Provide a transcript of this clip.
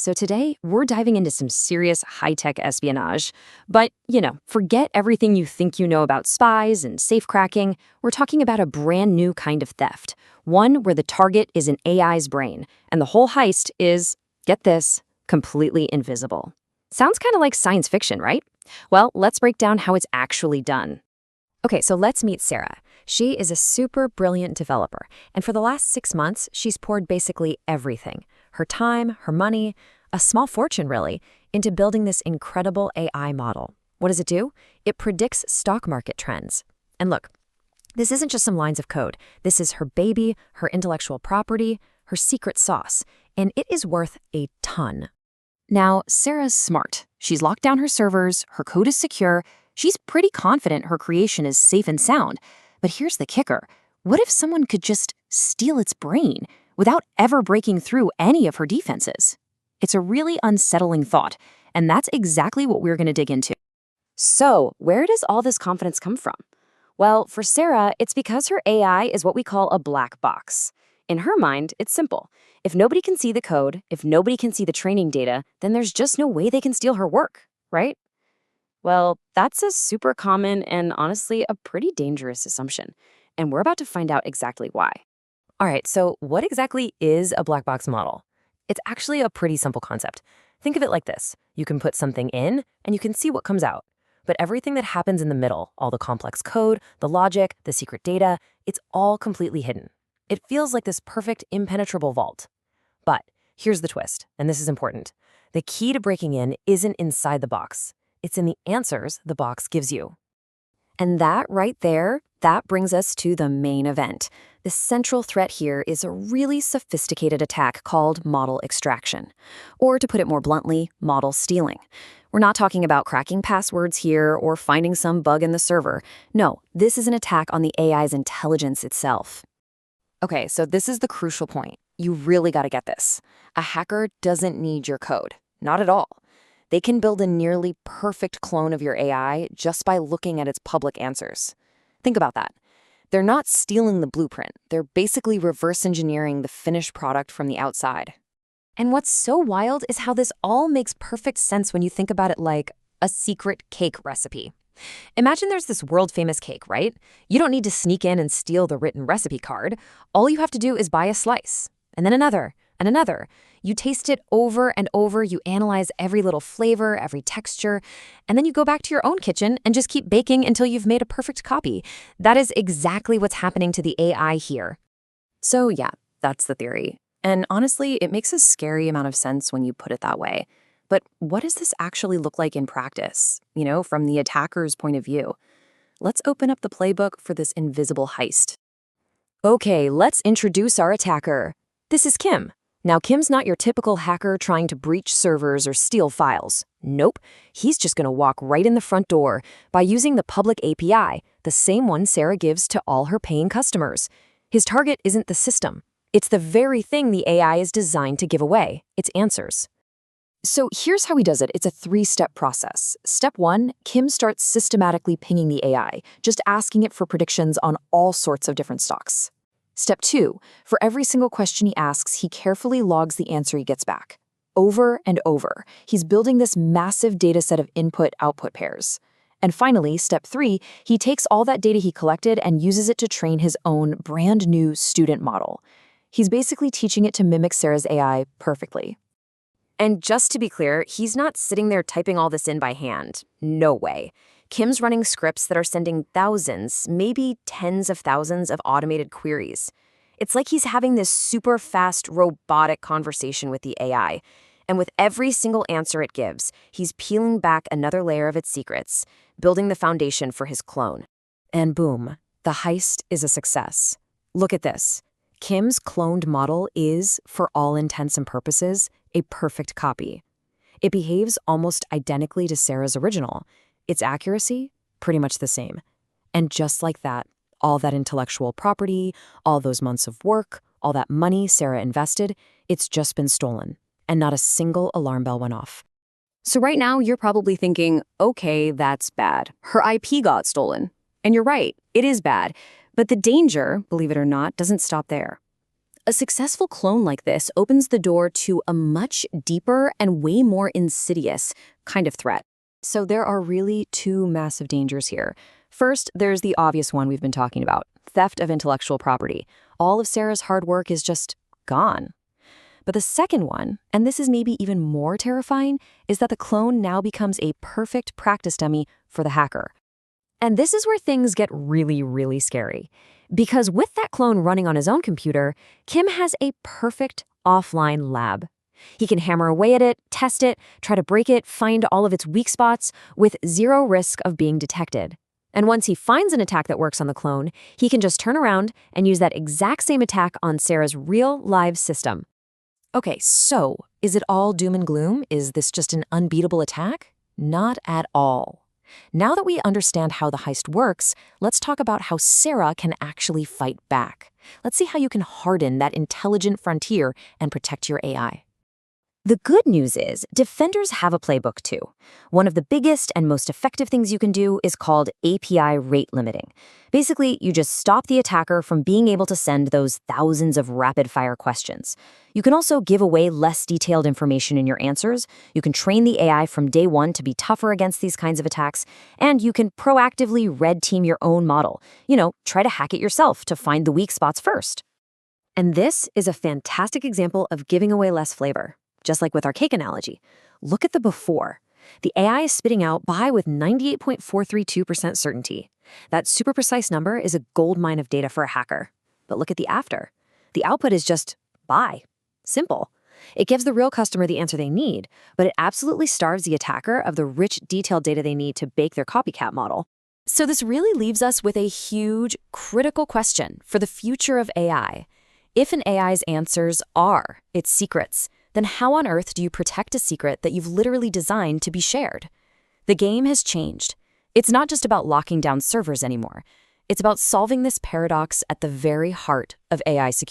So today, we're diving into some serious high-tech espionage. But, forget everything you think you know about spies and safecracking. We're talking about a brand new kind of theft. One where the target is an AI's brain, and the whole heist is, get this, completely invisible. Sounds kind of like science fiction, right? Well, let's break down how it's actually done. Okay, so let's meet Sarah. She is a super brilliant developer, and for the last 6 months, she's poured basically everything, her time, her money, a small fortune really, into building this incredible AI model. What does it do? It predicts stock market trends. And look, this isn't just some lines of code. This is her baby, her intellectual property, her secret sauce, and it is worth a ton. Now, Sarah's smart. She's locked down her servers, her code is secure, she's pretty confident her creation is safe and sound. But here's the kicker. What if someone could just steal its brain without ever breaking through any of her defenses? It's a really unsettling thought, and that's exactly what we're going to dig into. So, where does all this confidence come from? Well, for Sarah, it's because her AI is what we call a black box. In her mind, it's simple. If nobody can see the code, if nobody can see the training data, then there's just no way they can steal her work, right? Well, that's a super common and honestly a pretty dangerous assumption, and we're about to find out exactly why. All right, so what exactly is a black box model? It's actually a pretty simple concept. Think of it like this. You can put something in, and you can see what comes out. But everything that happens in the middle, all the complex code, the logic, the secret data, it's all completely hidden. It feels like this perfect, impenetrable vault. But here's the twist, and this is important. The key to breaking in isn't inside the box. It's in the answers the box gives you. And that right there, that brings us to the main event. The central threat here is a really sophisticated attack called model extraction. Or to put it more bluntly, model stealing. We're not talking about cracking passwords here or finding some bug in the server. No, this is an attack on the AI's intelligence itself. Okay, so this is the crucial point. You really got to get this. A hacker doesn't need your code. Not at all. They can build a nearly perfect clone of your AI just by looking at its public answers. Think about that. They're not stealing the blueprint. They're basically reverse engineering the finished product from the outside. And what's so wild is how this all makes perfect sense when you think about it like a secret cake recipe. Imagine there's this world-famous cake, right? You don't need to sneak in and steal the written recipe card. All you have to do is buy a slice, and then another, and another. You taste it over and over, you analyze every little flavor, every texture, and then you go back to your own kitchen and just keep baking until you've made a perfect copy. That is exactly what's happening to the AI here. So yeah, that's the theory. And honestly, it makes a scary amount of sense when you put it that way. But what does this actually look like in practice, from the attacker's point of view? Let's open up the playbook for this invisible heist. Okay, let's introduce our attacker. This is Kim. Now, Kim's not your typical hacker trying to breach servers or steal files. Nope, he's just going to walk right in the front door by using the public API, the same one Sarah gives to all her paying customers. His target isn't the system. It's the very thing the AI is designed to give away, its answers. So here's how he does it. It's a 3-step process. Step 1, Kim starts systematically pinging the AI, just asking it for predictions on all sorts of different stocks. Step 2, for every single question he asks, he carefully logs the answer he gets back. Over and over, he's building this massive data set of input-output pairs. And finally, step 3, he takes all that data he collected and uses it to train his own brand new student model. He's basically teaching it to mimic Sarah's AI perfectly. And just to be clear, he's not sitting there typing all this in by hand. No way. Kim's running scripts that are sending thousands, maybe tens of thousands of automated queries. It's like he's having this super fast, robotic conversation with the AI. And with every single answer it gives, he's peeling back another layer of its secrets, building the foundation for his clone. And boom, the heist is a success. Look at this. Kim's cloned model is, for all intents and purposes, a perfect copy. It behaves almost identically to Sarah's original. Its accuracy, pretty much the same. And just like that, all that intellectual property, all those months of work, all that money Sarah invested, it's just been stolen. And not a single alarm bell went off. So right now, you're probably thinking, okay, that's bad. Her IP got stolen. And you're right, it is bad. But the danger, believe it or not, doesn't stop there. A successful clone like this opens the door to a much deeper and way more insidious kind of threat. So there are really two massive dangers here. First, there's the obvious one we've been talking about, theft of intellectual property. All of Sarah's hard work is just gone. But the second one, and this is maybe even more terrifying, is that the clone now becomes a perfect practice dummy for the hacker. And this is where things get really, really scary. Because with that clone running on his own computer, Kim has a perfect offline lab. He can hammer away at it, test it, try to break it, find all of its weak spots with zero risk of being detected. And once he finds an attack that works on the clone, he can just turn around and use that exact same attack on Sarah's real live system. Okay, so is it all doom and gloom? Is this just an unbeatable attack? Not at all. Now that we understand how the heist works, let's talk about how Sarah can actually fight back. Let's see how you can harden that intelligent frontier and protect your AI. The good news is, defenders have a playbook too. One of the biggest and most effective things you can do is called API rate limiting. Basically, you just stop the attacker from being able to send those thousands of rapid-fire questions. You can also give away less detailed information in your answers. You can train the AI from day one to be tougher against these kinds of attacks. And you can proactively red team your own model. Try to hack it yourself to find the weak spots first. And this is a fantastic example of giving away less flavor. Just like with our cake analogy, look at the before. The AI is spitting out buy with 98.432% certainty. That super precise number is a goldmine of data for a hacker. But look at the after. The output is just buy. Simple. It gives the real customer the answer they need, but it absolutely starves the attacker of the rich, detailed data they need to bake their copycat model. So this really leaves us with a huge, critical question for the future of AI. If an AI's answers are its secrets, then how on earth do you protect a secret that you've literally designed to be shared? The game has changed. It's not just about locking down servers anymore. It's about solving this paradox at the very heart of AI security.